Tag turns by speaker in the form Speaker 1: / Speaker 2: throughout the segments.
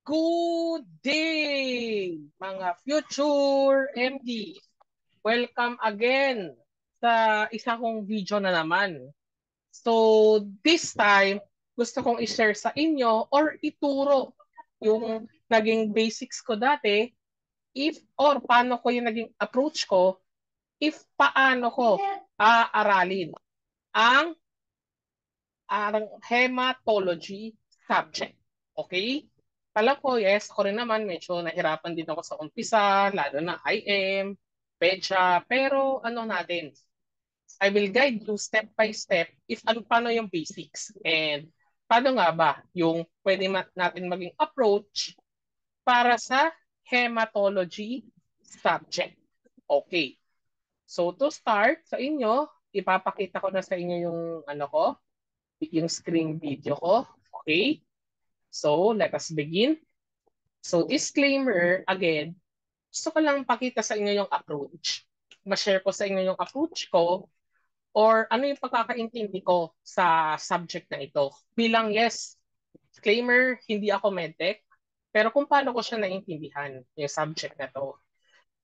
Speaker 1: Good day, mga future MD. Welcome again sa isa kong video na naman. So, this time, gusto kong i-share sa inyo or ituro yung naging basics ko dati or paano ko yung naging approach ko paano ko aaralin ang hematology subject. Okay? Alam ko, yes, ako rin naman, medyo nahirapan din ako sa umpisa, lalo na IM, PEDSA, pero ano natin, I will guide you step by step paano yung basics and paano nga ba yung pwede natin maging approach para sa hematology subject. Okay. So to start sa inyo, ipapakita ko na sa inyo yung yung screen video ko. Okay? So, let us begin. So, disclaimer, again, gusto ko lang pakita sa inyo yung approach. Ma-share ko sa inyo yung approach ko or ano yung pagkakaintindi ko sa subject na ito. Bilang yes, disclaimer, hindi ako medtech, pero kung paano ko siya naintindihan, yung subject na to.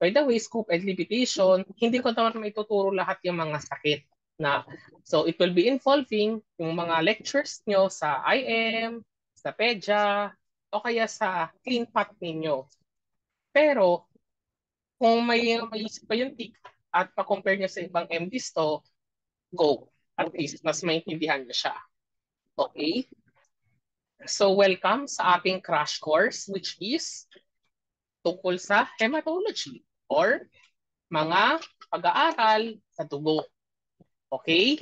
Speaker 1: By the way, scope and limitation, hindi ko naman maituturo lahat yung mga sakit na. So, it will be involving yung mga lectures nyo sa IM, sa PEDSA, o kaya sa clean path ninyo. Pero, kung may isip pa yung tick at pa-compare nyo sa ibang MDs to, go. At least, mas maintindihan nyo siya. Okay? So, welcome sa ating crash course, which is tungkol sa hematology or mga pag-aaral sa dugo. Okay?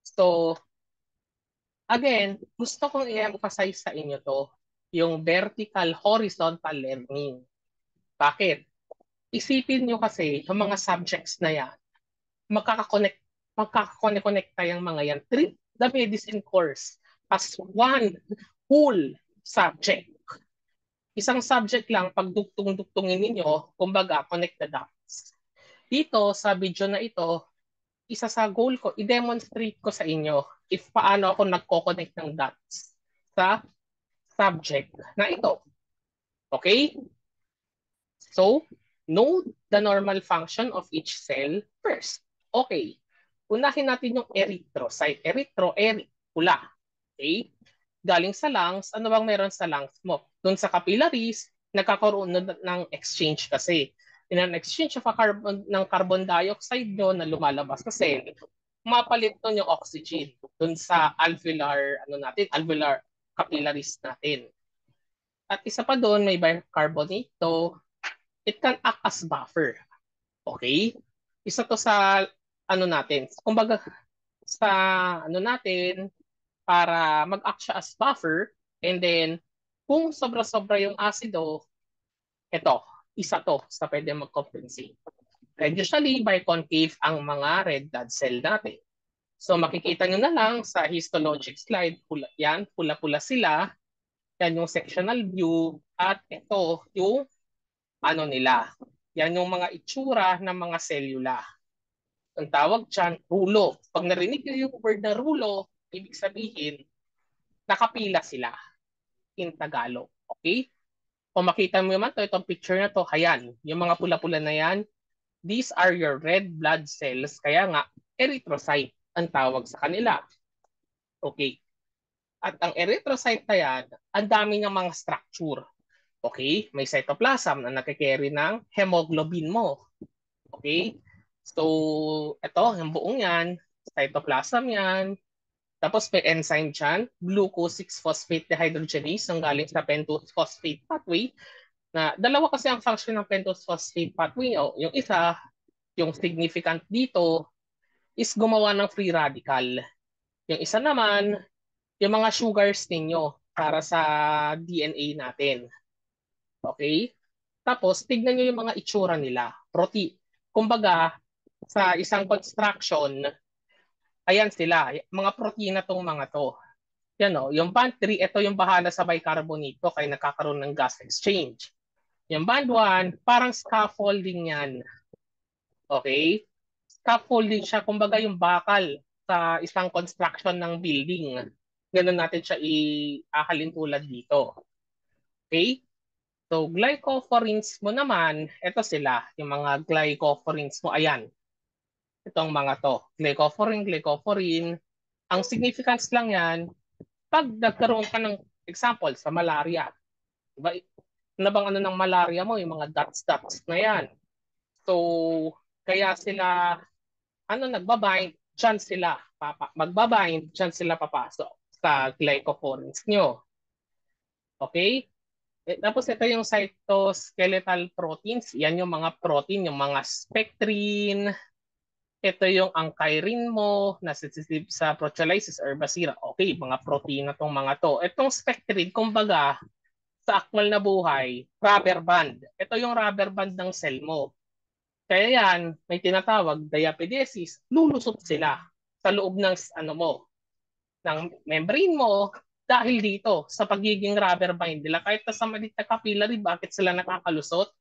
Speaker 1: So, again, gusto kong i-emphasize sa inyo to, yung vertical horizontal learning. Bakit? Isipin nyo kasi, yung mga subjects na yan, magkakakonekta yung mga yan. Treat the medicine course as one whole subject. Isang subject lang, pag dugtong-dugtungin ninyo, kumbaga, connect the dots. Dito, sa video na ito, isa sa goal ko, i-demonstrate ko sa inyo if paano ako nagko-connect ng dots sa subject na ito. Okay? So, know the normal function of each cell first. Okay. Unahin natin yung erythrocyte. Pula. Okay? Galing sa lungs, ano bang meron sa lungs mo? Doon sa capillaries, nagkakaroon ng exchange kasi. In an exchange of ng carbon dioxide nyo na lumalabas sa cell, mapalit nun yung oxygen doon sa alveolar capillaries natin. At isa pa doon, may bicarbonate to. It can act as buffer. Okay? Isa to sa natin. Kumbaga sa natin para mag-act siya as buffer and then kung sobra-sobra yung asido, ito, isa to sa pwede mag-compensate. And usually, biconcave ang mga red blood cell natin. So makikita nyo na lang sa histologic slide, pula-pula sila. Yan yung sectional view. At ito yung nila. Yan yung mga itsura ng mga selula. Ang tawag dyan, rulo. Pag narinig nyo yung word na rulo, ibig sabihin, nakapila sila in Tagalog. Okay? Kung makita mo naman itong picture na to, ayan, yung mga pula-pula na yan, these are your red blood cells. Kaya nga, erythrocyte ang tawag sa kanila. Okay. At ang erythrocyte na yan, ang dami ng mga structure. Okay? May cytoplasm na nagkikerry ng hemoglobin mo. Okay? So, ito, yung buong yan, cytoplasm yan. Tapos may enzyme dyan, glucose 6-phosphate dehydrogenase, ang galing sa pentose phosphate pathway. Na dalawa kasi ang function ng pentose phosphate pathway. Yung isa, yung significant dito, is gumawa ng free radical. Yung isa naman, yung mga sugars ninyo para sa DNA natin. Okay? Tapos, tignan nyo yung mga itsura nila. Kumbaga, sa isang construction, ayan sila. Mga protina tong mga to. Yan o, yung band 3, ito yung bahala sa bicarbonate kaya nagkakaroon ng gas exchange. Yung band 1, parang scaffolding yan. Okay? Scaffolding siya, kumbaga yung bakal sa isang construction ng building. Ganun natin siya i-ahalin tulad dito. Okay? So, glycophorins mo naman, ito sila, yung mga glycophorins mo. Ayan, itong mga to. Glycophorin. Ang significance lang yan, pag nagkaroon ka ng example sa malaria, diba? Ano bang ano ng malaria mo? Yung mga dots na yan. So, kaya sila, nagbabind, dyan sila, magbabind, dyan sila papasok sa glycophorins nyo. Okay? Tapos ito yung cytoskeletal proteins. Yan yung mga protein, yung mga spectrin. Ito yung angkyrin mo na sensitive sa proteolysis or basira. Okay, mga protein na tong mga to. Itong spectrin, kumbaga, sa aktwal na buhay, rubber band. Ito yung rubber band ng cell mo. Kaya yan, may tinatawag diapedesis, lulusot sila sa loob ng ano mo, ng membrane mo dahil dito sa pagiging rubber band nila. Kahit sa maliit na capillary, bakit sila nakakalusot?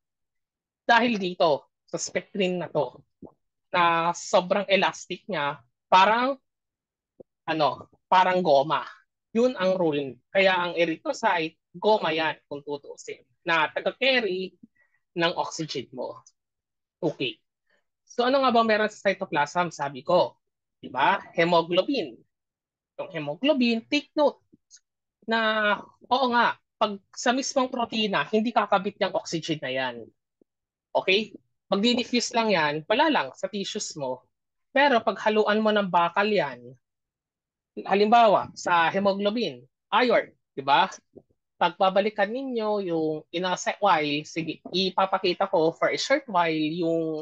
Speaker 1: Dahil dito sa spectrin na to na sobrang elastic niya, parang parang goma. Yun ang rule. Kaya ang erythrocyte, goma yan kung tutusin, na taga-carry ng oxygen mo. Okay. So ano nga ba meron sa cytoplasm? Sabi ko, di ba? Hemoglobin. Yung hemoglobin, take note na oo nga, pag sa mismong protina, hindi kakabit yung oxygen na yan. Okay? Magdi-diffuse lang yan, wala lang sa tissues mo. Pero pag haluan mo ng bakal yan, halimbawa sa hemoglobin, iron, di ba? Pagbabalikan ninyo yung in a while, sige, ipapakita ko for a short while yung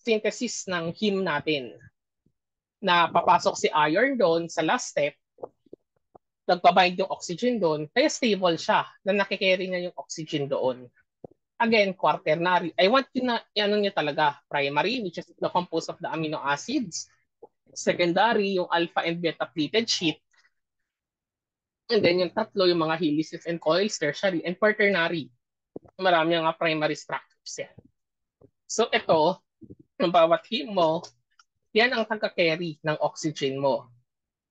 Speaker 1: synthesis ng heme natin na papasok si iron doon sa last step, nagpabind yung oxygen doon, kaya stable siya na nakikerry niya yung oxygen doon. Again, quaternary. I want you na, ano niya talaga, primary, which is the composed of the amino acids. Secondary, yung alpha and beta pleated sheet. And then yung tatlo, yung mga helices and coils, tertiary and quaternary. Marami nga primary structures yan. So ito, ng bawat heme mo, yan ang taga-carry ng oxygen mo.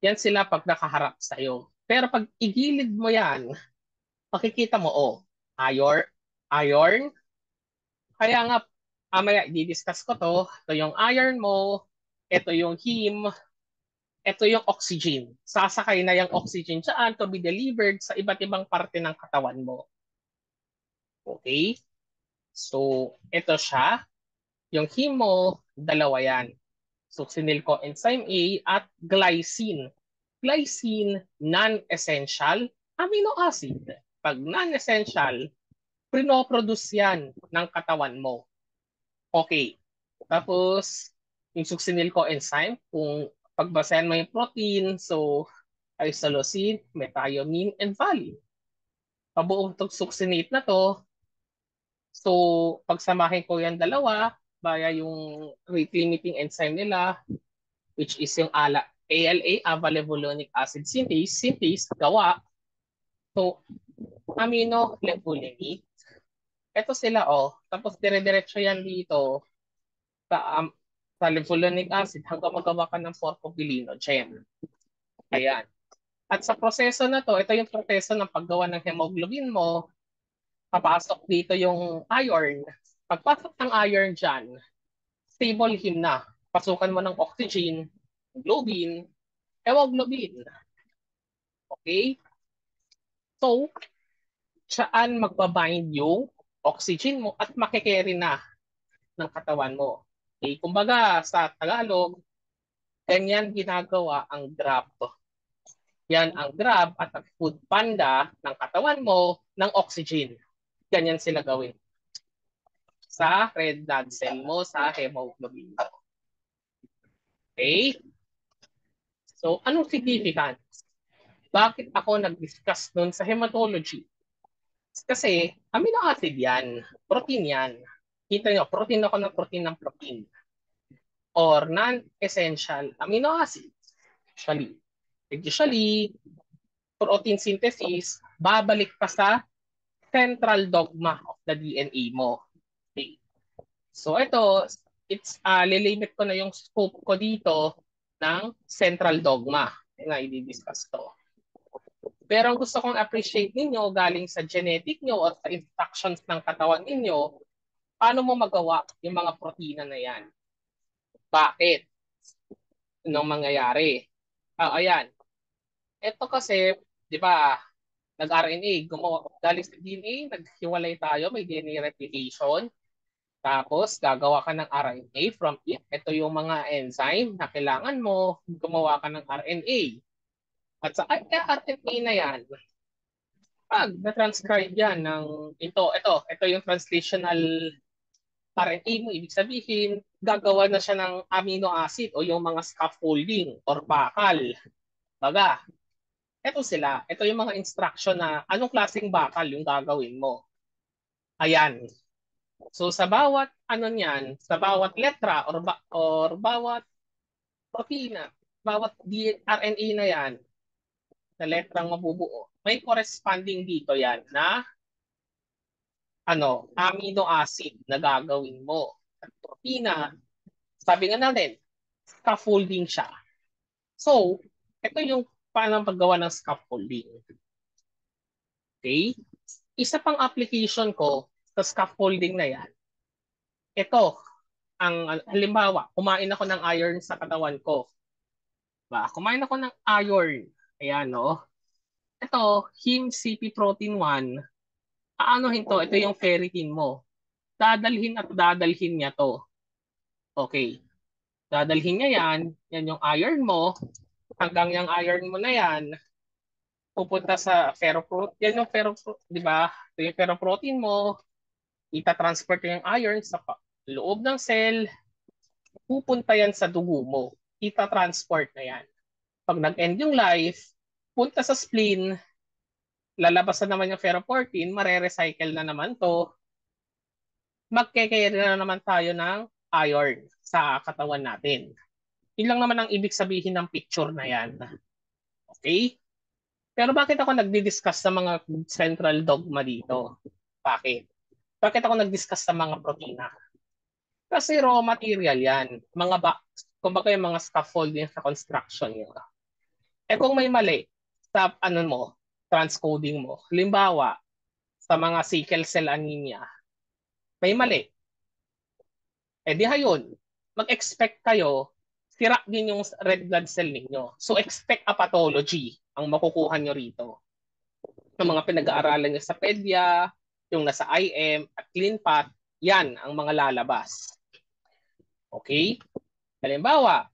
Speaker 1: Yan sila pag nakaharap sa'yo. Pero pag igilid mo yan, makikita mo, iron. Kaya nga, amaya, i-discuss ko to. Ito yung iron mo, ito yung heme, ito yung oxygen. Sasakay na yung oxygen saan to be delivered sa iba't ibang parte ng katawan mo. Okay? So, ito siya. Yung heme mo, dalawa yan. Succinyl coenzyme A at glycine. Glycine, non-essential amino acid. Pag non-essential, pinoproduce yan ng katawan mo. Okay. Tapos, yung succinyl coenzyme, kung pagbasayan mo yung protein, so isoleucine, methionine, and valine. Pabuong succinate na to, so pagsamahin ko yan dalawa, via yung rate limiting enzyme nila, which is yung ALA, avalebulonic acid synthase, gawa. So, aminolevulinate. Ito sila, Tapos dire-diretso yan dito sa, sa levulinic acid hanggang magawa ka ng porphobilinogen. Ayan. At sa proseso na to, ito yung proseso ng paggawa ng hemoglobin mo, papasok dito yung iron. Pagpasok ng iron dyan, stable heme na. Pasukan mo ng oxygen, globin, hemoglobin. Okay? So, saan magbabind yung oxygen mo at makikerry na ng katawan mo. Okay? Kumbaga, sa Tagalog, ganyan ginagawa ang grab. Yan ang grab at ang food panda ng katawan mo ng oxygen. Ganyan sila gawin sa red blood cell mo, sa hemoglobin mo. Okay? So, anong significance? Bakit ako nag-discuss nun sa hematology? Kasi amino acid yan, protein yan. Kita nyo, protein ako ng protein or non-essential amino acids. Usually, protein synthesis, babalik pa sa central dogma of the DNA mo. Okay. So ito, lilimit ko na yung scope ko dito ng central dogma. Nga, i-discuss to. Pero ang gusto kong appreciate ninyo galing sa genetic nyo at sa instructions ng katawan ninyo, paano mo magawa yung mga protina na yan? Bakit? Anong mangyayari? Ayan. Ito kasi, di ba, nag-RNA, gumawa, galing sa DNA, naghiwalay tayo, may DNA replication. Tapos, gagawa ka ng RNA from it. Ito yung mga enzyme na kailangan mo, gumawa ka ng RNA. At sa RNA na yan, pag na-transcribe yan ng ito yung translational RNA mo, ibig sabihin, gagawa na siya ng amino acid o yung mga scaffolding or bakal. Baga, ito sila. Ito yung mga instruction na anong klaseng bakal yung gagawin mo. Ayan. So sa bawat ano niyan, sa bawat letra or bawat protina, bawat RNA na yan, na letrang mabubuo, may corresponding dito yan na amino acid na gagawin mo. At protina, sabi nga natin, scaffolding siya. So, ito yung paano paggawa ng scaffolding. Okay? Isa pang application ko sa scaffolding na yan, ito, halimbawa, kumain ako ng iron sa katawan ko. Ba, kumain ako ng iron. Ayan, no? Ito, heme CP protein 1, aanohin to? Ito yung ferritin mo. Dadalhin at dadalhin niya to. Okay. Dadalhin niya yan. Yan yung iron mo. Hanggang yung iron mo na yan, pupunta sa ferroprotein. Yan yung ferroprotein, di ba? Ito yung ferroprotein mo. Ita-transport yung iron sa loob ng cell. Pupunta yan sa dugo mo. Ita-transport na yan. Pag nag-end yung life, punta sa spleen, lalabas na naman yung ferroportin, mare-recycle na naman to, magke-carry na naman tayo ng iron sa katawan natin. Yun lang naman ang ibig sabihin ng picture na yan. Okay? Pero bakit ako nagdi-discuss sa mga central dogma dito? Bakit? Bakit ako nag-discuss sa mga protina? Kasi raw material yan. Kumbaga yung mga scaffolding sa construction yun. Kung may mali sa transcoding mo, halimbawa, sa mga sickle cell anemia, may mali. Di hayon, mag-expect kayo, sira din yung red blood cell ninyo. So expect a pathology ang makukuha nyo rito. Ng mga pinag-aaralan nyo sa PEDIA, yung nasa IM at CleanPath, yan ang mga lalabas. Okay? Halimbawa,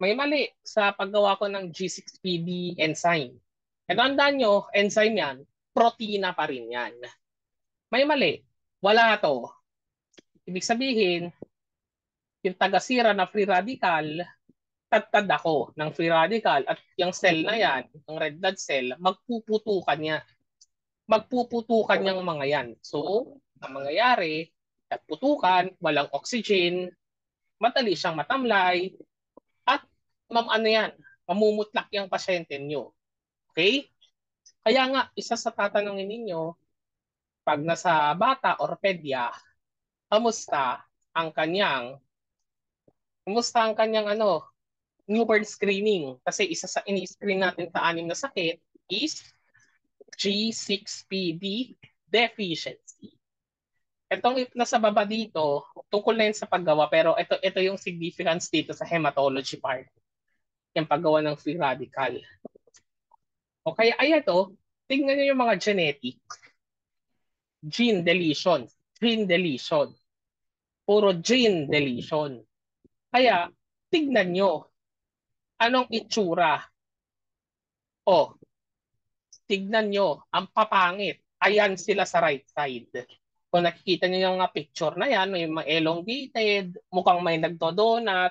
Speaker 1: may mali sa paggawa ko ng G6PD enzyme. Tandaan nyo, enzyme yan, protina pa rin yan. May mali, wala to. Ibig sabihin, yung taga-sira na free radical, tad ako ng free radical at yung cell na yan, yung red blood cell, magpuputukan niya. Magpuputukan yung mga yan. So, ang mangyayari, at putukan, walang oxygen, madali siyang matamlay, at yan, mamumutlak yung pasyente nyo. Okay? Kaya nga, isa sa tatanungin ninyo, pag nasa bata or pedya, kamusta ang kanyang newborn screening? Kasi isa sa ini-screen natin sa 6 na sakit is G6PD deficiency. Itong nasa baba dito, tungkol na yun sa paggawa, pero ito yung significance dito sa hematology part. Yung paggawa ng free radical. O kaya ito, tingnan nyo yung mga genetic. Gene deletion. Gene deletion. Puro gene deletion. Kaya, tignan nyo, anong itsura? O, tignan nyo, ang papangit. Ayan sila sa right side. Kung nakikita nyo yung mga picture na yan, may mga elongated, mukhang may nagdodonut.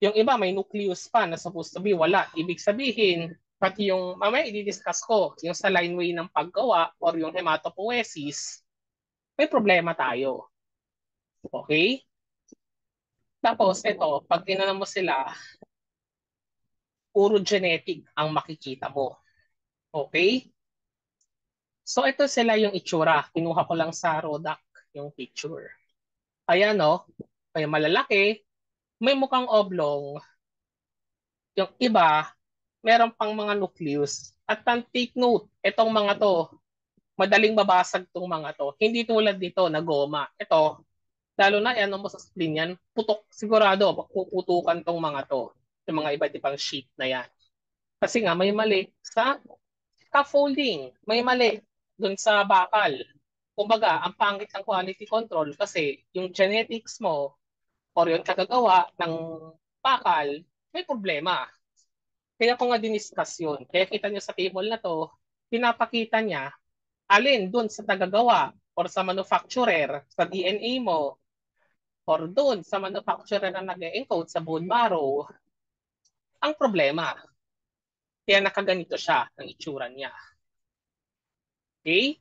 Speaker 1: Yung iba, may nucleus pa na supposed to be wala. Ibig sabihin, pati yung, mamaya i-discuss ko, yung sa lineway ng paggawa or yung hematopoiesis, may problema tayo. Okay? Tapos, ito, pag tinanong mo sila, puro genetic ang makikita mo. Okay? So, ito sila yung itsura. Kinuha ko lang sa Rodac yung picture. Ayan, no? May malalaki, may mukhang oblong. Yung iba, meron pang mga nucleus At take note, itong mga to, madaling babasag tong mga to. Hindi tulad dito na goma. Ito, lalo na yan, mo sa spleen yan, putok, sigurado, puputukan tong mga to. Yung mga iba't ibang sheet na yan. Kasi nga, may mali sa scaffolding. May mali dun sa bakal. Kumbaga, ang pangit ng quality control kasi yung genetics mo or yung kagagawa ng bakal, may problema. Kaya ko nga diniscuss yun. Kaya kita nyo sa table na to, pinapakita niya alin dun sa tagagawa or sa manufacturer, sa DNA mo, or dun sa manufacturer na nag-encode sa bone marrow, ang problema. Kaya nakaganito siya, ang itsura niya. Okay?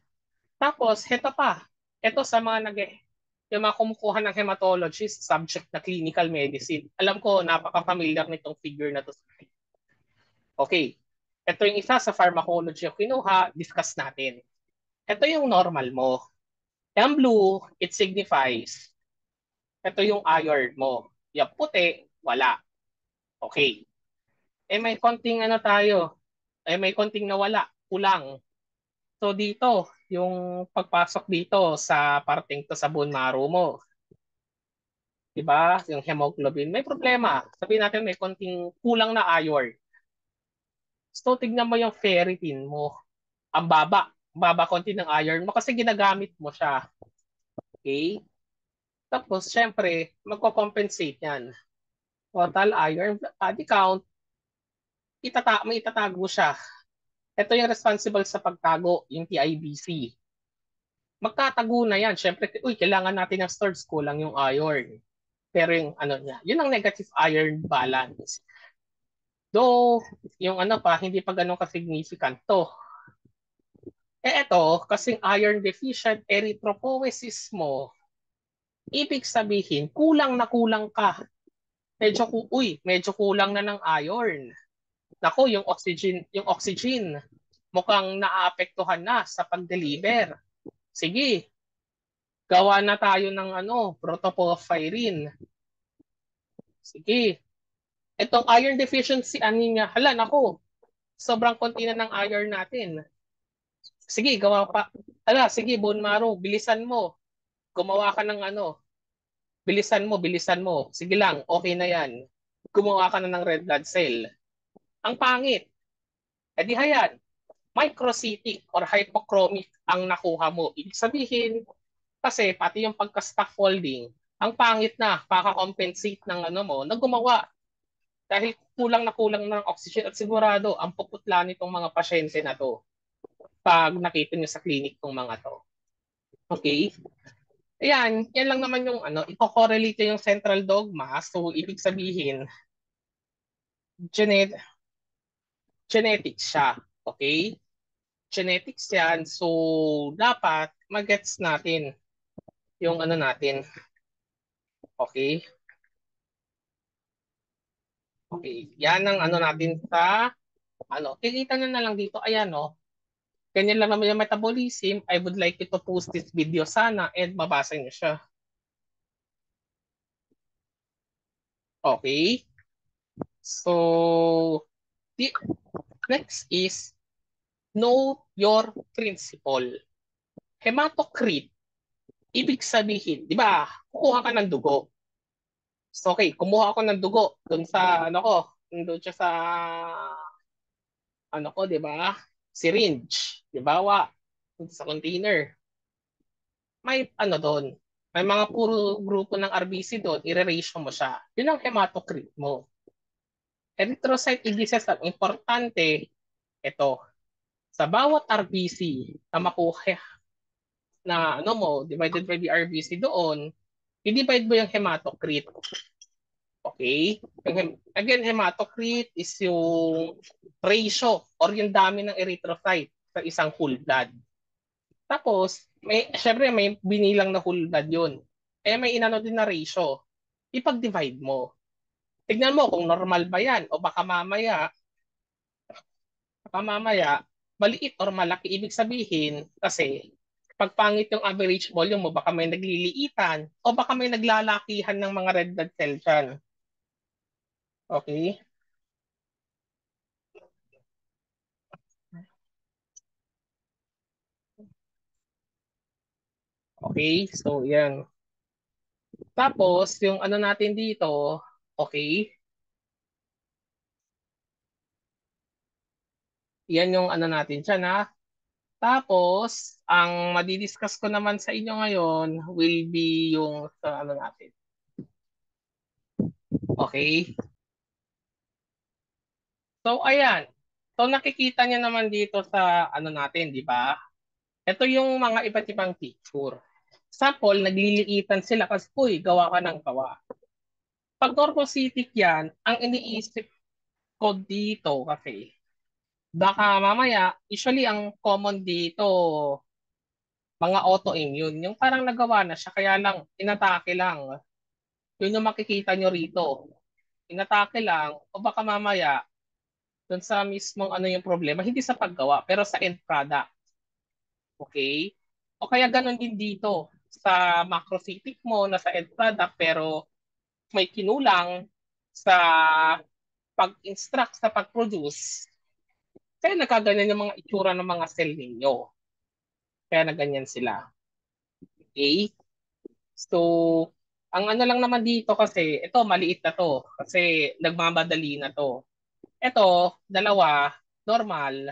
Speaker 1: Tapos, heto pa. Ito sa mga yung mga kumukuha ng hematology sa subject na clinical medicine. Alam ko, napaka-familiar nitong figure na to. Okay. Ito yung isa sa pharmacology yung kinuha, discuss natin. Ito yung normal mo. Yung blue, it signifies ito yung iron mo. Yung puti, wala. Okay. Eh may konting ano tayo. May konting nawala. Kulang. So dito, yung pagpasok dito sa parting to sa bone marrow mo. Diba? Yung hemoglobin. May problema. Sabihin natin may konting kulang na iron. So tignan mo yung ferritin mo. Ang baba. Baba konti ng iron mo kasi ginagamit mo siya. Okay? Tapos, syempre, magko-compensate yan. Total iron body count, may itatago siya. Ito yung responsible sa pagtago, yung TIBC. Magtatago na yan. Syempre, kailangan natin ng stores, kulang yung iron. Pero yung ano niya, yun ang negative iron balance. Though, yung ano pa, hindi pa ganun ka-significant to. Ito, kasing iron deficient erythropoiesis mo, ibig sabihin, kulang na kulang ka. Medyo kulang na ng iron. Nako, yung oxygen, mukhang naaapektuhan na sa pag-deliver. Sige, gawa na tayo ng protoporphyrin. Sige, itong iron deficiency anemia, hala nako, sobrang konti na ng iron natin. Sige, gawa pa. Hala, sige, bone marrow, bilisan mo. Gumawa ka ng bilisan mo. Sige lang, okay na yan. Gumawa ka na ng red blood cell. Ang pangit. E di hayan, microcytic or hypochromic ang nakuha mo. Ibig sabihin, kasi pati yung pagka-scaffolding, ang pangit na, paka-compensate ng na gumawa. Dahil kulang na kulang ng oxygen at sigurado, ang puputla nitong mga pasyente na to pag nakita nyo sa clinic tong mga to. Okay? Ayan, yan lang naman yung i-correlate yung central dogma. So, ibig sabihin, genet genetics siya. Okay? Genetics yan. So, dapat magets natin yung natin. Okay? Okay. Yan ang natin sa kikita nyo na lang dito. Ayan, no? Ganyan lang naman yung metabolism. I would like you to post this video sana and mabasa nyo siya. Okay? So, the next is know your principle. Hematocrit, ibig sabihin, di ba, kukuha ka ng dugo. So, okay, kumuha ako ng dugo doon sa, doon siya sa, di ba, syringe, di ba, sa container. May doon, may mga puro grupo ng RBC doon, i-ratio mo siya. Yun ang hematocrit mo. Erythrocyte indices ang importante, ito, sa bawat RBC na makuha na divided by the RBC doon, i-divide mo yung hematocrit. Okay? Again, hematocrit is yung ratio or yung dami ng erythrocyte sa isang whole blood. Tapos, syempre may binilang na whole blood yun. May din na ratio. Ipag-divide mo. Tignan mo kung normal ba yan o baka mamaya maliit or malaki. Ibig sabihin, kasi pag pangit yung average volume mo, baka may nagliliitan o baka may naglalakihan ng mga red blood cell dyan. Okay? Okay? So, yan. Tapos, yung ano natin dito, okay? Yan yung ano natin dyan, ha? Tapos, ang madidiscuss ko naman sa inyo ngayon will be yung sa ano natin. Okay? So, ayan. So, nakikita niyo naman dito sa ano natin, di ba? Ito yung mga iba't ibang picture. Sample, nagliliitan sila kasi, uy, gawa ka ng gawa. Pag orthositic yan, ang iniisip ko dito kasi, baka mamaya, usually ang common dito, mga autoimmune. Yung parang nagawa na siya, kaya lang, inatake lang. Yun yung makikita nyo rito. Inatake lang, o baka mamaya, dun sa mismong ano yung problema, hindi sa paggawa, pero sa end product. Okay? O kaya ganun din dito sa macrocytic mo na sa end product pero may kinulang sa pag-instruct sa pag-produce. Kaya nakaganyan yung mga itsura ng mga cell ninyo. Kaya na ganyan sila. Okay? So, ang ano lang naman dito kasi, ito maliit na to kasi nagmamadali na to. Ito, dalawa, normal.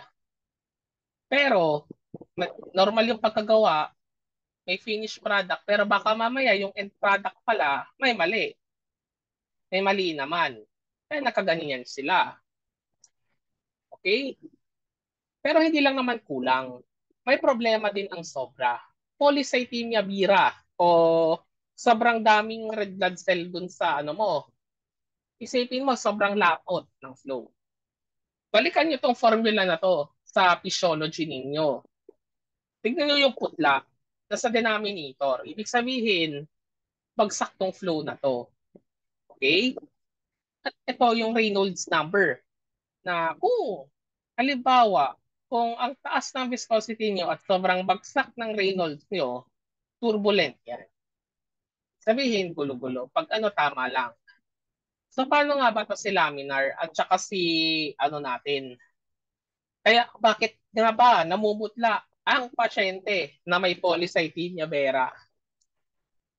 Speaker 1: Pero, normal yung pagkagawa, may finished product, pero baka mamaya yung end product pala, may mali. May mali naman. Kaya nakaganyan sila. Okay? Pero hindi lang naman kulang. May problema din ang sobra. Polycythemia vera o sobrang daming red blood cell dun sa ano mo. Isipin mo, sobrang lapot ng flow. Balikan nyo tong formula na to sa physiology ninyo. Tignan nyo yung putla na sa denominator. Ibig sabihin, bagsak tong flow na to. Okay? At ito yung Reynolds number na kung halimbawa, kung ang taas ng viscosity nyo at sobrang bagsak ng Reynolds nyo, turbulent yan. Sabihin, gulo-gulo. Pag ano, tama lang. So, paano nga ba ito si laminar at saka si ano natin? Kaya bakit nga ba namumutla ang pasyente na may polycythemia vera?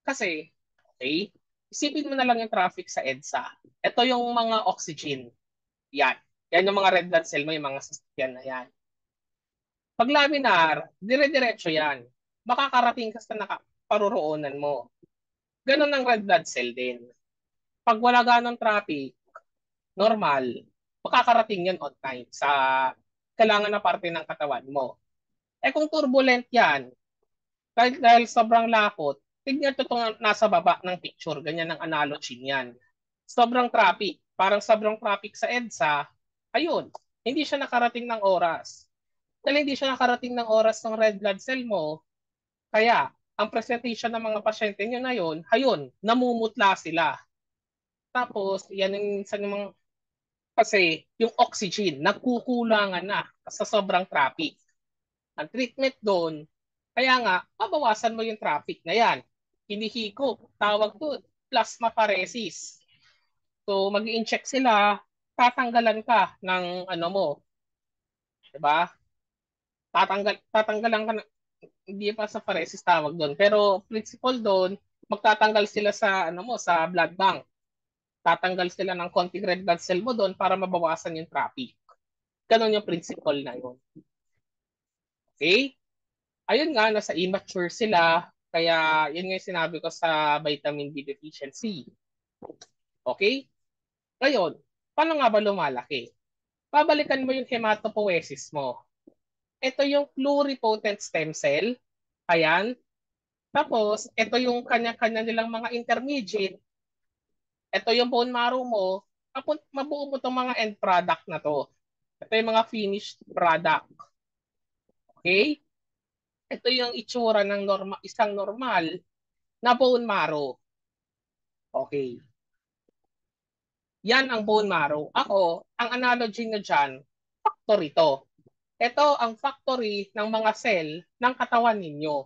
Speaker 1: Kasi, okay, isipin mo na lang yung traffic sa EDSA. Ito yung mga oxygen. Yan. Yan yung mga red blood cell mo, yung mga sasakyan na yan. Pag laminar, dire-diretso yan. Makakarating ka sa paruroonan mo. Ganon ang red blood cell din. Pag wala ganong traffic, normal, makakarating yan on time sa kailangan na parte ng katawan mo. Eh kung turbulent yan, dahil sobrang lakot, tignan ito itong nasa baba ng picture, ganyan ang analogy niyan. Sobrang traffic, parang sobrang traffic sa EDSA, ayun, hindi siya nakarating ng oras. Dahil hindi siya nakarating ng oras ng red blood cell mo, kaya ang presentation ng mga pasyente nyo na yun, ayun, namumutla sila. Tapos, yan yung sa mga, kasi yung oxygen, nagkukulangan na sa sobrang traffic. Ang treatment doon, kaya nga, mabawasan mo yung traffic na yan. Hinihiko, tawag doon, plasmapheresis. So, mag-i-inject sila, tatanggalan ka ng ano mo, 'di ba? Tatanggalan ka na, hindi pa sa pheresis tawag doon, pero principle doon, magtatanggal sila sa ano mo, sa blood bank. Tatanggal sila ng konting red blood cell mo doon para mabawasan yung traffic. Ganon yung principle na yun. Okay? Ayun nga, nasa immature sila. Kaya yun nga yung sinabi ko sa vitamin D deficiency. Okay? Ngayon, paano nga ba lumalaki? Babalikan mo yung hematopoiesis mo. Ito yung pluripotent stem cell. Ayan. Tapos, ito yung kanya-kanya nilang mga intermediate. Ito yung bone marrow mo. Mabuo mo itong mga end product na to. Ito yung mga finished product. Okay? Ito yung itsura ng isang normal na bone marrow. Okay. Yan ang bone marrow. Ako, ang analogy na dyan, factory to. Ito ang factory ng mga cell ng katawan ninyo.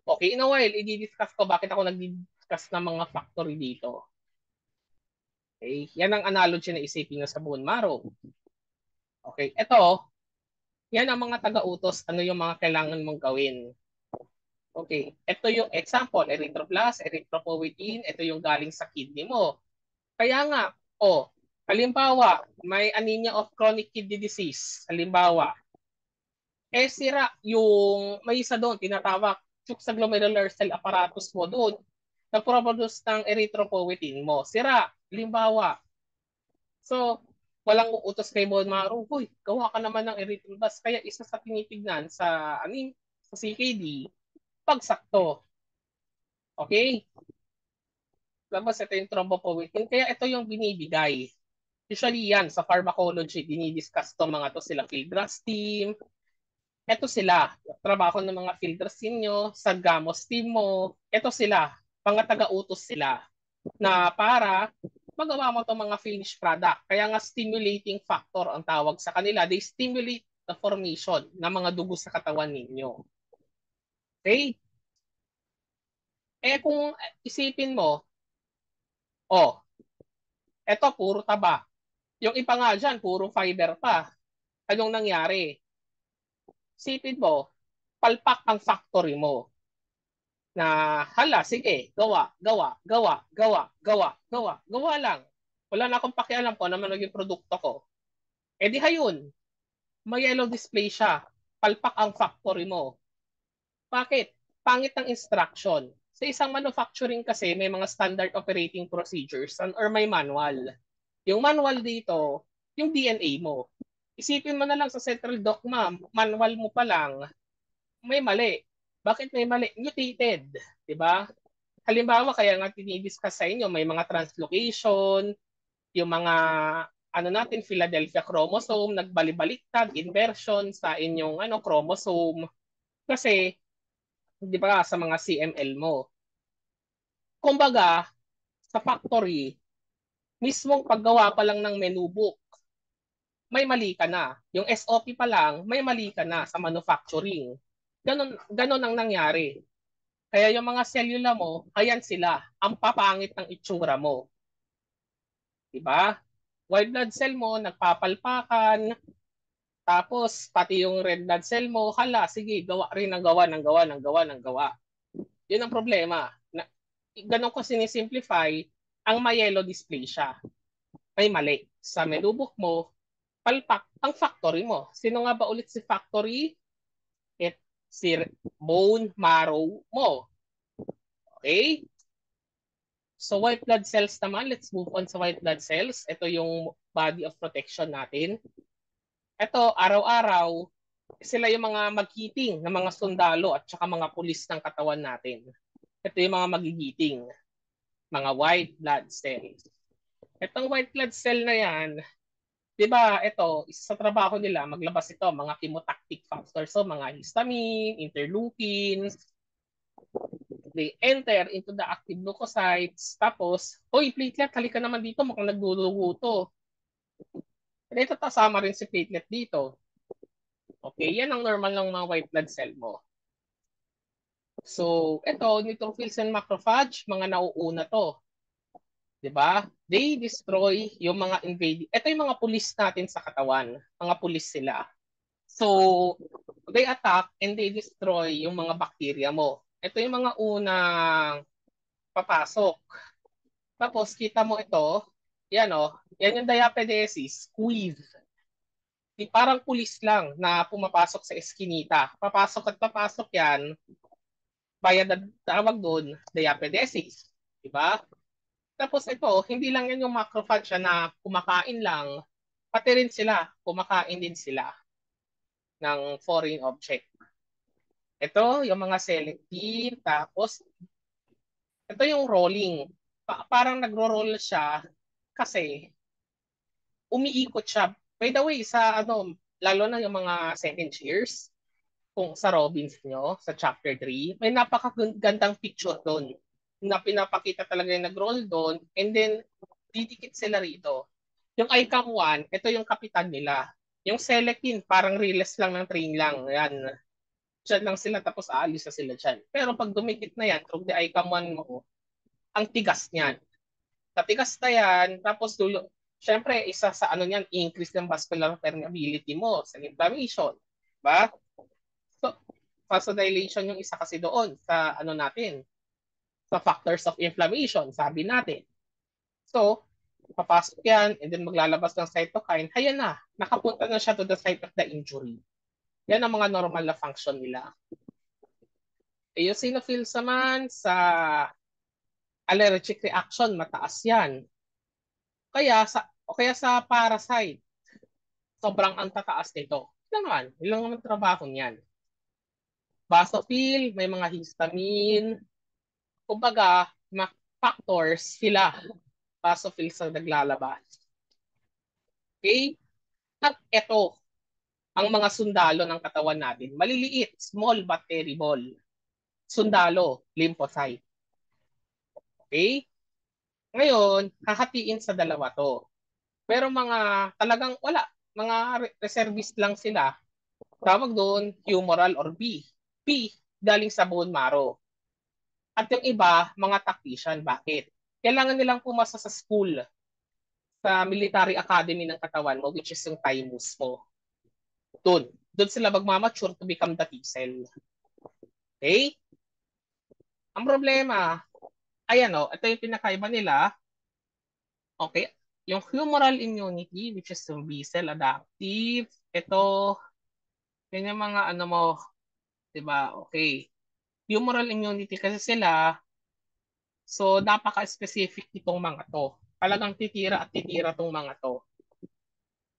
Speaker 1: Okay, in a while, i-discuss ko bakit ako nag-discuss ng mga factory dito. Okay, yan ang analogy na isipin nyo sa bone marrow. Okay, ito, yan ang mga taga-utos, ano yung mga kailangan mong gawin. Okay, ito yung example, erythroblast, erythropoietin, ito yung galing sa kidney mo. Kaya nga, halimbawa, may anemia of chronic kidney disease, halimbawa, sira yung, may isa doon, tinatawag, sa glomerular cell apparatus mo doon, nagproproduce ng erythropoietin mo. Sira, halimbawa. So, walang uutos kay bone marrow, hoy, gawa ka naman ng erythroblasts. Kaya isa sa tinitignan sa, sa CKD, pagsakto. Okay? Tapos ito yung thrombopoietin. Kaya ito yung binibigay. Usually yan, sa pharmacology, dinidiscuss to mga to sila Fieldglass team. Ito sila, trabaho ng mga Fieldglass team nyo, sa Gamos team mo. Ito sila, mga taga-utos sila na para magawa mo itong mga finished product. Kaya nga stimulating factor ang tawag sa kanila. They stimulate the formation ng mga dugo sa katawan ninyo. Okay? Kung isipin mo, eto puro taba. Yung iba nga dyan, puro fiber pa. Anong nangyari? Isipin mo, palpak ang factory mo na hala, sige, gawa, gawa, gawa, gawa, gawa, gawa, gawa lang. Wala na akong pakialam po naman naging produkto ko. Eh di hayun, may yellow display siya. Palpak ang factory mo. Bakit? Pangit ng instruction. Sa isang manufacturing kasi may mga standard operating procedures or may manual. Yung manual dito, yung DNA mo. Isipin mo na lang sa central doc, ma'am, manual mo pa lang, may mali. Bakit may mali? Mutated. Diba? Halimbawa, kaya nga tinidiscuss sa inyo, may mga translocation, yung mga natin, Philadelphia chromosome, nagbali-baliktad, inversion sa inyong chromosome. Kasi, di ba, sa mga CML mo. Kumbaga, sa factory, mismong paggawa pa lang ng menu book, may mali ka na. Yung SOP pa lang, may mali ka na sa manufacturing. Ganon ang nangyari. Kaya yung mga selula mo, ayan sila. Ang papangit ng itsura mo. Diba? White blood cell mo, nagpapalpakan. Tapos, pati yung red blood cell mo, hala, sige, gawa rin ng gawa, ng gawa, ng gawa, ng gawa. Yun ang problema. Ganon ko sinisimplify, ang myelodysplasia. May mali. Sa menubok mo, palpak ang factory mo. Sino nga ba ulit si factory? Si bone marrow mo. Okay? So white blood cells naman, let's move on sa white blood cells. Ito yung body of protection natin. Ito, araw-araw, sila yung mga magiting ng mga sundalo at saka mga pulis ng katawan natin. Ito yung mga magigiting, mga white blood cells. Itong white blood cell na yan, di ba, ito, isa sa trabaho nila, maglabas ito, mga chemotactic factors, so mga histamine, interleukins, they enter into the active leukocytes, tapos, oy, platelet, halika naman dito, mukhang nagdudugo to. Ito, kasama rin si platelet dito. Okay, yan ang normal ng mga white blood cell mo. So, ito, neutrophils and macrophage, mga nauuna to. 'Di ba? They destroy yung mga invading. Ito yung mga pulis natin sa katawan. Mga pulis sila. So, they attack and they destroy yung mga bakterya mo. Ito yung mga unang papasok. Tapos, kita mo ito. Yan o. Yan yung diapedesis. Squeeze. Di parang pulis lang na pumapasok sa eskinita. Papasok at papasok yan. Bayad na tawag doon, diapedesis. Diba? Tapos ito, hindi lang yan yung macrophage na kumakain lang, pati rin sila, kumakain din sila ng foreign object. Ito, yung mga selectin, tapos ito yung rolling. Parang nagro-roll siya kasi umiikot siya. By the way, sa lalo na yung mga second years, kung sa Robbins nyo, sa chapter 3, may napakagandang picture doon na pinapakita talaga yung nag-roll doon and then didikit sila rito. Yung ICAM 1, ito yung kapitan nila. Yung Selectin, parang release lang ng train lang. Yan. Diyan lang sila tapos aalis na sila dyan. Pero pag dumikit na yan, through the ICAM 1 mo, ang tigas niyan. Sa tigas na yan, tapos dulo, syempre, isa sa niyan, increase ng vascular permeability mo sa inflammation. Diba? So, vasodilation yung isa kasi doon sa ano natin, sa factors of inflammation, sabi natin. So, papasok yan, and then maglalabas ng cytokine, hayan na, nakapunta na siya to the site of the injury. Yan ang mga normal na function nila. Eosinophils naman, sa allergic reaction, mataas yan. Kaya sa parasite, sobrang ang tataas nito. Ilang naman trabaho niyan. Basophil, may mga histamine, kumbaga, factors sila, basophil sa naglalabas. Okay? At ito, ang mga sundalo ng katawan natin. Maliliit, small but terrible. Sundalo, lymphocyte. Okay? Ngayon, hahatiin sa dalawa to. Pero mga talagang wala. Mga reservist lang sila. Tawag doon, humoral or B. P, galing sa bone marrow. At yung iba, mga tactician. Bakit? Kailangan nilang pumasa sa school, sa military academy ng katawan mo, which is yung thymus mo. Doon sila magmamature to become the T-cell. Okay? Ang problema, ayan o, ito yung pinakaiba nila. Okay? Yung humoral immunity, which is yung B-cell adaptive, ito, yun yung mga ano mo, di ba? Okay. Humoral immunity kasi sila, so napaka-specific itong mga to. Talagang titira at titira tong mga to.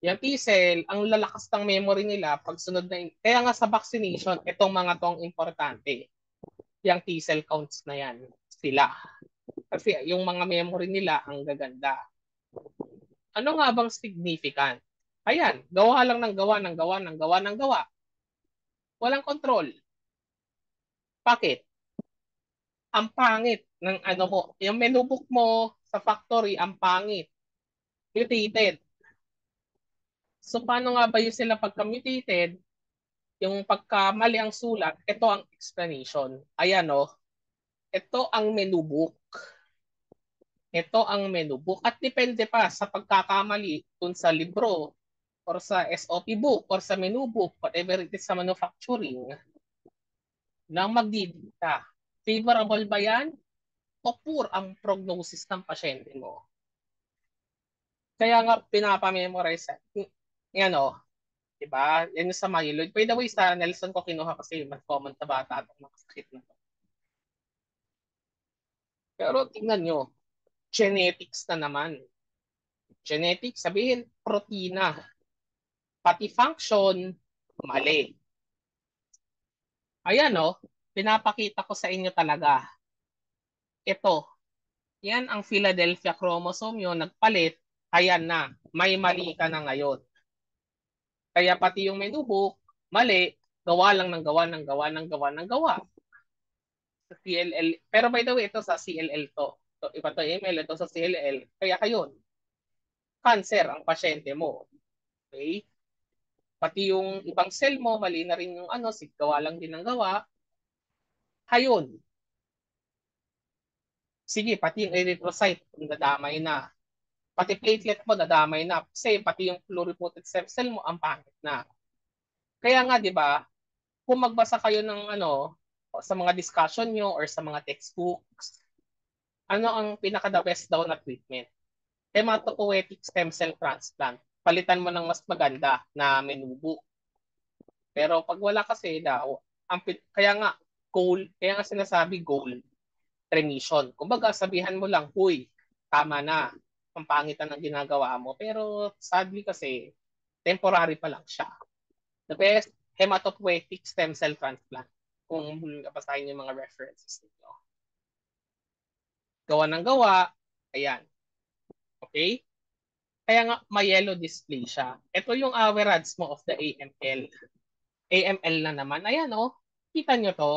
Speaker 1: Yung T-cell, ang lalakas ng memory nila pag sunod na, kaya nga sa vaccination, itong mga tong importante. Yung T-cell counts na yan, sila. Kasi yung mga memory nila ang gaganda. Ano nga bang significant? Ayan, gawa lang ng gawa, ng gawa, ng gawa, ng gawa. Walang control. Bakit? Ang pangit ng ano mo. Yung menu book mo sa factory, ang pangit. Mutated. So, paano nga ba yung sila pagka-mutated? Yung pagkamali ang sulat, ito ang explanation. Ayan o. Ito ang menu book. Ito ang menu book. At depende pa sa pagkakamali dun sa libro or sa SOP book or sa menu book, whatever it is sa manufacturing, nang magdidikta. Favorable ba yan? O poor ang prognosis ng pasyente mo? Kaya nga pinapamemorize. Yan o, di ba? Yan yung sa myeloid. By the way, sa Nelson ko kinuha kasi mas common sa bata itong mga sakit na to. Pero tingnan nyo, genetics na naman. Genetics, sabihin, protina. Pati function, mali. Ayan o, pinapakita ko sa inyo talaga. Ito, yan ang Philadelphia chromosome yun, nagpalit, ayan na, may mali ka na ngayon. Kaya pati yung menubok, mali, gawa lang ng gawa ng gawa ng gawa ng gawa. Sa CLL, pero by the way, ito sa CLL to. So, iba to ML, ito sa CLL. Kaya kayon, cancer ang pasyente mo. Okay? Pati yung ibang cell mo, mali na rin yung ano, gawa lang din ng gawa. Hayon, sige, pati yung erythrocyte, nadamay na. Pati platelet mo, nadamay na. Kasi pati yung pluripotent stem cell mo, ang pangit na. Kaya nga, di ba, kung magbasa kayo ng ano, sa mga discussion nyo or sa mga textbooks, ano ang pinaka-the best daw na treatment? Hematopoietic stem cell transplant. Palitan mo ng mas maganda na menubo. Pero pag wala kasi daw, kaya nga, kaya nga sinasabi goal, remission. Kumbaga, sabihan mo lang, huy, tama na, ang pangitan ng ginagawa mo. Pero sadly kasi, temporary pa lang siya. The best, hematopoietic stem cell transplant. Kung basahin yung mga references nito. Gawa ng gawa, ayan. Okay? Kaya nga, myelodysplasia. Ito yung average mo of the AML. AML na naman. Ayan, oh. Kita nyo to.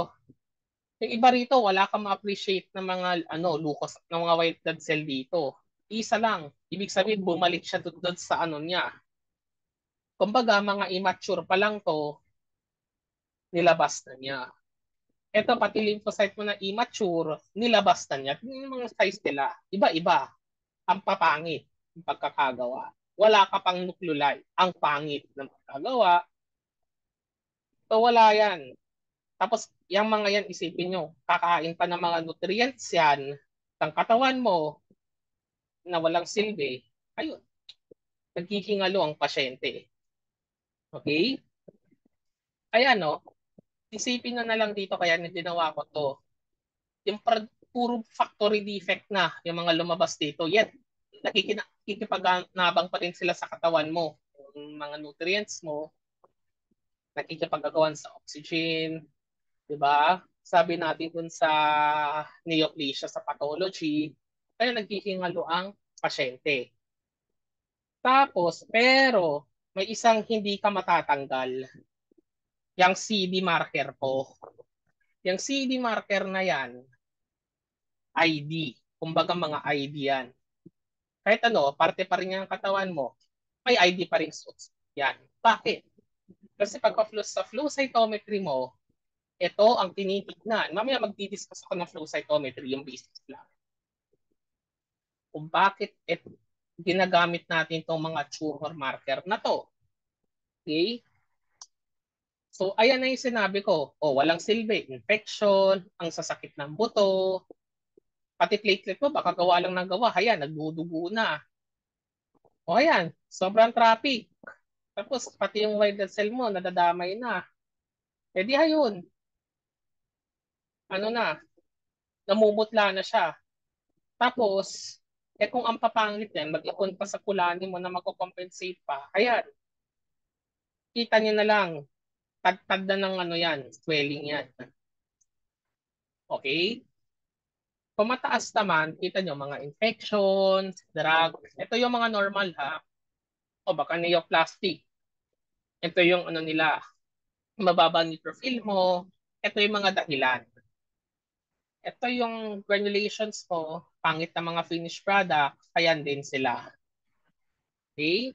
Speaker 1: Yung iba rito, wala kang ma-appreciate ng mga lukos ng mga white blood cell dito. Isa lang. Ibig sabihin, bumalik siya doon sa ano niya. Kumbaga, mga immature pa lang to, nilabas na niya. Ito, pati lymphocyte mo na immature, nilabas na niya. Yung mga size nila, iba-iba. Ang papangit ng pagkakagawa. Wala ka pang nucleoli. Ang pangit ng pagkagawa. So, wala yan. Tapos, yung mga yan, isipin nyo, kakain pa ng mga nutrients yan ng katawan mo na walang silbi, ayun, nagkikingalo ang pasyente. Okay? Kaya no, isipin nyo na lang dito kaya ginawa ko to. Yung puro factory defect na yung mga lumabas dito, yan, nakikipagnabang pa rin sila sa katawan mo. Yung mga nutrients mo, nakikipagagawan sa oxygen, di ba? Sabi natin dun sa neoplasia sa pathology, kaya nagkikingalo ang pasyente. Tapos, pero, may isang hindi ka matatanggal, yung CD marker po. Yung CD marker na yan, ID. Kumbaga mga ID yan. Kahit ano, parte pa rin yung katawan mo, may ID pa rin suits. Yan. Bakit? Kasi pagka-flow sa flow cytometry mo, ito ang tinitignan. Mamaya magdi-discuss ako ng flow cytometry, yung basics lang. Kung bakit ginagamit natin itong mga tumor marker na to. Okay? So, ayan na yung sinabi ko. O, walang silbi. Infection, ang sasakit ng buto, pati platelet mo, baka gawa lang ng gawa. Ayan, nagdudugo na. O, ayan, sobrang traffic. Tapos, pati yung white blood cell mo, nadadamay na. E di ayun, ano na, namumutla na siya. Tapos, kung ang papangit yan, mag-ipon pa sa kulani mo na magko-compensate pa, ayan, kita niyo na lang, tad-tad na ng ano yan, swelling yan. Okay? Kung mataas naman, kita nyo mga infections, drug. Ito yung mga normal ha. O baka neoplastic. Ito yung ano nila, mababa neutrophil mo. Ito yung mga dahilan. Ito yung granulations mo, pangit na mga finished product, ayan din sila. Okay?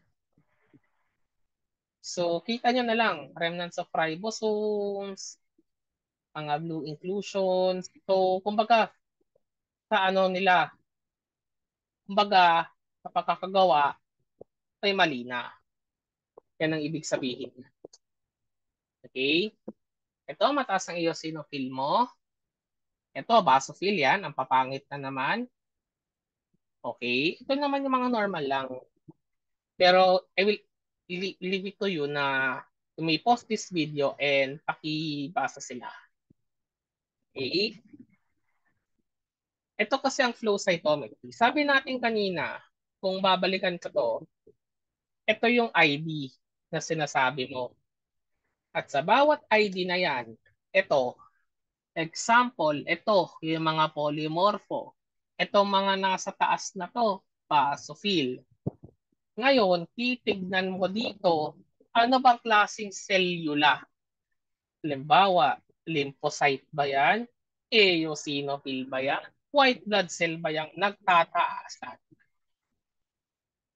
Speaker 1: So, kita nyo na lang, remnants of ribosomes, mga blue inclusions. So, kumbaga, sa ano nila, kumbaga, sa pagkakagawa, ay mali na. Yan ang ibig sabihin. Okay? Ito, mataas ang eosinophil mo. Ito, basophil yan. Ang papangit na naman. Okay? Ito naman yung mga normal lang. Pero, I will leave it to you na you may post this video and pakibasa sila. Okay? Ito kasi ang flow cytometry. Sabi natin kanina, kung babalikan ko to, ito yung ID na sinasabi mo. At sa bawat ID na yan, ito, example, ito, yung mga polymorpho. Itong mga nasa taas na to, basophil. Ngayon, titignan mo dito, ano bang klaseng cellula? Halimbawa, lymphocyte ba yan? Eosinophil ba yan? White blood cell ba yan? Nagtataasan.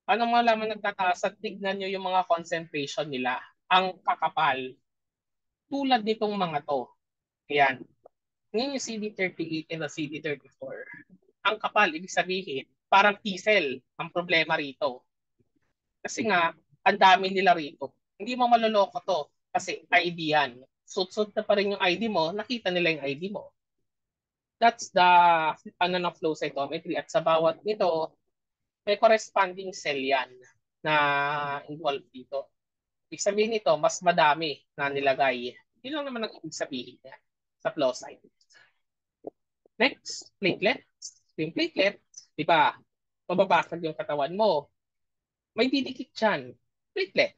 Speaker 1: Ano malaman nagtataasan? Tignan nyo yung mga concentration nila. Ang kakapal. Tulad nitong mga to. Ayan. Ngayon yung CD38 and the CD34. Ang kapal, ibig sabihin, parang T-cell ang problema rito. Kasi nga, ang dami nila rito. Hindi mo maloloko to kasi ID yan. Sut-sut na pa rin yung ID mo, nakita nila yung ID mo. That's the ano ng flow cytometry. At sa bawat nito, may corresponding cell yan na involved dito. Ibig sabihin nito, mas madami na nilagay. Yun lang naman ang ibig sabihin niya sa flow cyte. Next, platelets. Yung platelets, di ba, mababasag yung katawan mo. May didikit dyan. Platelet.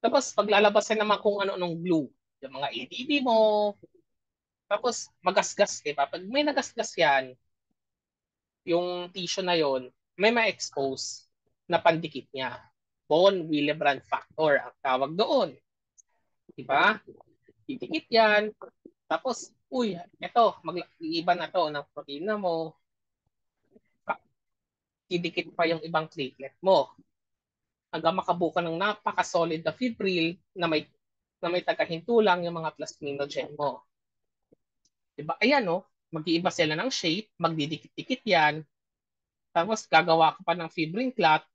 Speaker 1: Tapos paglalabasan naman kung ano nung glue. Yung mga ADP mo. Tapos magasgas, di ba? Pag may nagasgas yan, yung tissue na yon may ma-expose na pandikit niya. Von Willebrand factor ang tawag doon. Di ba? Didikit yan. Tapos, uy, eto, mag-iiba na to ng protina mo. Didikit pa yung ibang platelet mo hanggang makabuo ng napaka-solid na fibril na may tagahintulang yung mga plasminogen mo. Diba? Ayan, no? Mag-iiba sila ng shape, magdidikit-dikit yan, tapos gagawa ka pa ng fibrin clot,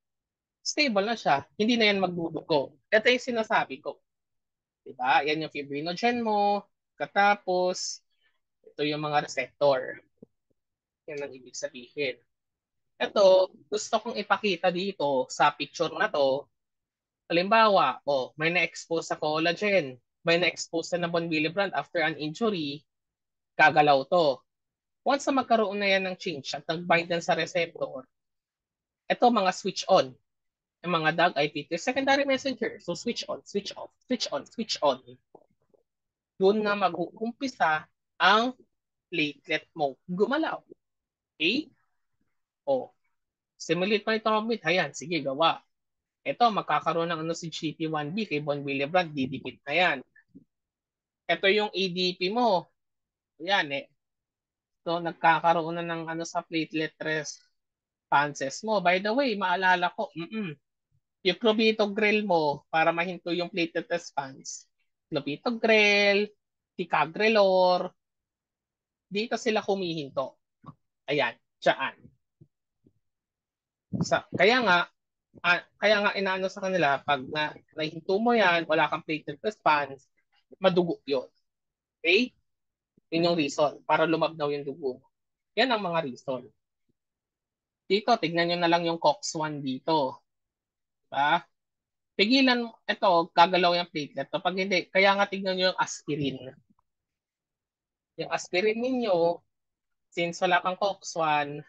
Speaker 1: stable na siya. Hindi na yan magdudugo. Ito yung sinasabi ko. Diba? Yan yung fibrinogen mo. Pagkatapos, ito yung mga receptor. Yan ang ibig sabihin. Ito, gusto kong ipakita dito sa picture na to. Halimbawa, may na-expose sa collagen, may na-expose na von Willebrand after an injury, gagalaw to. Once na magkaroon na yan ng change at nag-bind yan sa receptor, ito mga switch on. Yung mga DAG-IPT, secondary messenger. So switch on, switch off, switch on, switch on. Doon na mag-uumpisa ang platelet mo gumalaw. Okay? O, simulate mo ito with, ayan, sige, gawa. Ito, magkakaroon ng ano si GP1B kay von Willebrand, didikit na yan. Ito yung ADP mo. Ayan eh. So, nagkakaroon na ng ano sa platelet responses mo. By the way, maalala ko, yung clopidogrel mo para mahinto yung platelet response. Clopidogrel, ticagrelor, dito sila humihinto. Ayan, dyan. Kaya nga inaano sa kanila, pag nahinto mo yan, wala kang platelet response, madugo yun. Okay? Yun yung reason, para lumabnaw yung dugo. Yan ang mga reason. Dito, tignan nyo na lang yung COX-1 dito. Diba? Pigilan, ito, gagalaw yung platelet. Pag hindi, kaya nga tignan nyo yung aspirin. Yung aspirin ninyo, since wala kang COX-1,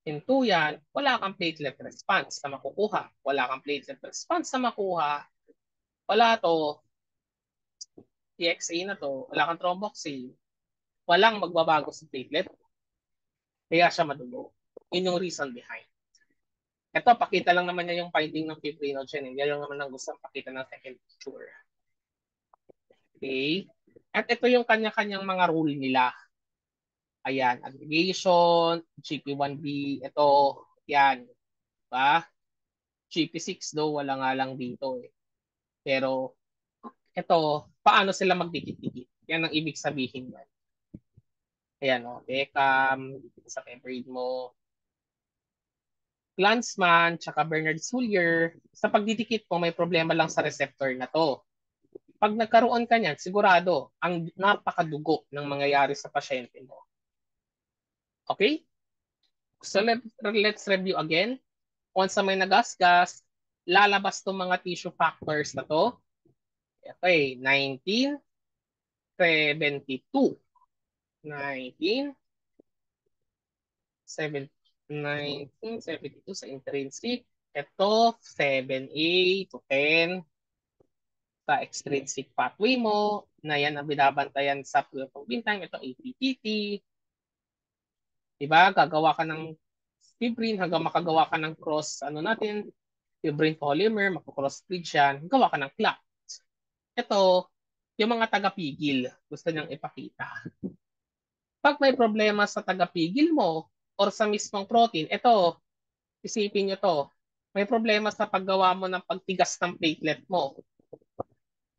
Speaker 1: hinto yan, wala kang platelet response na makukuha. Wala kang platelet response na makuha. Wala to, TXA na to, wala kang thromboxane. Walang magbabago sa platelet. Kaya siya madugo. Yun yung reason behind. Ito, pakita lang naman niya yung finding ng fibrinogen. Yan lang naman ang gusto pakita ng second picture. Okay? At ito yung kanya-kanyang mga rule nila. Ayan, aggregation, GP1B, ito, yan. Diba? GP6 do, wala nga lang dito eh. Pero, ito, paano sila magdikit-dikit? Yan ang ibig sabihin yan. Ayan o, Beckham, sa favorite mo, Glanzman, tsaka Bernard Sullier, sa pagdidikit mo, may problema lang sa receptor na to. Pag nagkaroon ka niyan, sigurado, ang napakadugo ng mangyayari sa pasyente mo. Okay? So let's review again. Once na may nagasgas, lalabas itong mga tissue factors na to. Okay, 1972. 1972 sa intrinsic. Ito, 7A to 10 sa extrinsic pathway mo, na yan ang binabantayan sa protein time, ito APTT. Diba? Gagawa ka ng fibrin hanggang makagawa ka ng cross, fibrin polymer, makakross bridge yan, gawa ka ng clot. Ito, yung mga tagapigil, gusto niyang ipakita. Pag may problema sa tagapigil mo or sa mismong protein, ito, isipin nyo to, may problema sa paggawa mo ng pagtigas ng platelet mo.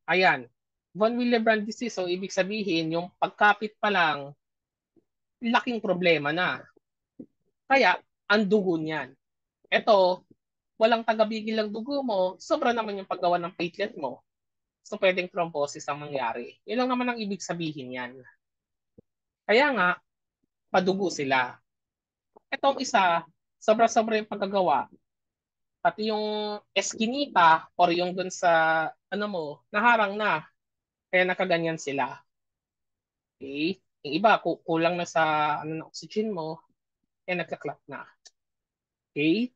Speaker 1: Ayan, von Willebrand disease, so ibig sabihin, yung pagkapit pa lang, laking problema na. Kaya, ang dugo niyan. Ito, walang tagabigil ng dugo mo, sobra naman yung paggawa ng platelet mo. So, pwedeng thrombosis ang mangyari. Yun lang naman ang ibig sabihin yan. Kaya nga, padugo sila. Itong isa, sobra-sobra yung paggagawa. Pati yung eskinita or yung dun sa, naharang na. Kaya nakaganyan sila. Okay? Yung iba, kulang na sa na oxygen mo, kaya nagka-clot na. Okay?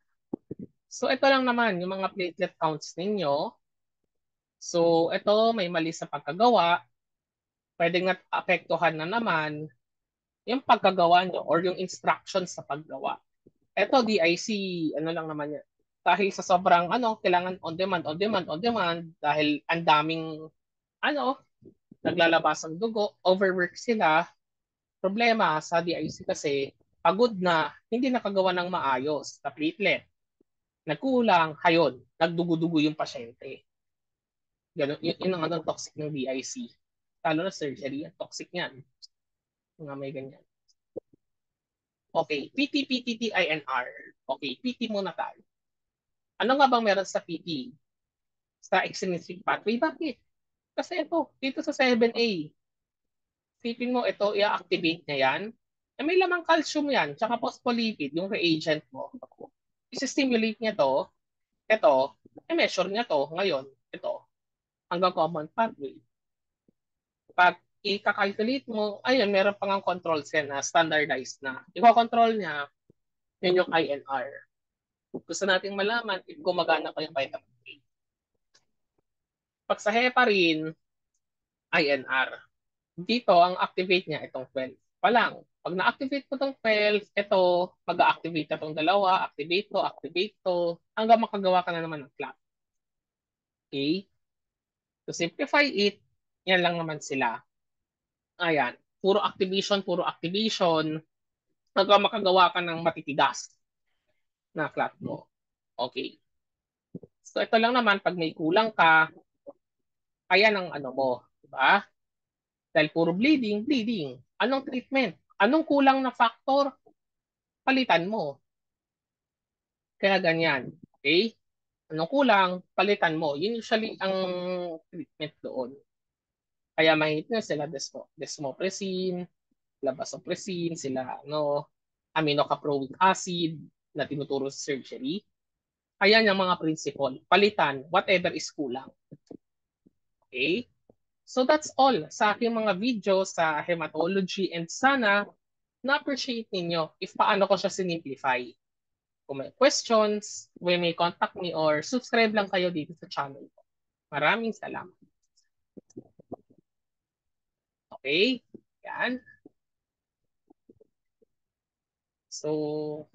Speaker 1: So, ito lang naman yung mga platelet counts ninyo. So, ito may mali sa pagkagawa. Pwedeng apektuhan na naman yung pagkagawa nyo or yung instructions sa paggawa. Ito, DIC, lang naman yan. Dahil sa sobrang, kailangan on demand, on demand, on demand, dahil ang daming, naglalabas ng dugo, overwork sila. Problema sa DIC kasi, pagod na, hindi nakagawa ng maayos na platelet. Nagkulang, hayon, nagdugo-dugo yung pasyente. Ganun, yun ang toxic ng DIC. Lalo na surgery, toxic niyan. Mga may ganyan. Okay, PT, PTT, INR. Okay, PT muna tayo. Ano nga bang meron sa PT? Sa extrinsic pathway, bakit? Kasi ito, dito sa 7A, isipin mo ito, i-activate niya yan. Eh, may lamang calcium yan, tsaka phospholipid, yung reagent mo. I-stimulate niya to, ito, i-measure niya to ngayon, ito, hanggang common pathway. Pag i-calculate mo, ayun, meron pang ang controls yan na standardized na. I-control niya, yun yung INR. Gusto nating malaman if gumagana pa yung vitamin A. Pag sa heparin, INR. Dito, ang activate niya itong 12 pa lang. Pag na-activate mo itong 12, ito, mag-a-activate na itong dalawa, activate to, hanggang makagawa ka na naman ng clock. Okay? To simplify it, yan lang naman sila. Ayan, puro activation, hanggang makagawa ka ng matitigas na clock mo. Okay. So ito lang naman, pag may kulang ka, kaya ng ano mo, di ba? Dahil puro bleeding, bleeding. Anong treatment? Anong kulang na factor? Palitan mo. Kaya ganyan. Okay? Anong kulang? Palitan mo. Yun usually ang treatment doon. Kaya mahigit na sila desmopressin, labasopressin, sila aminocaproic acid na tinuturo sa surgery. Kaya yung mga principle. Palitan, whatever is kulang. Okay? So that's all sa aking mga video sa hematology and sana na-appreciate ninyo if paano ko siya sinimplify. Kung may questions, may contact me or subscribe lang kayo dito sa channel ko. Maraming salamat. Okay? Yan. So,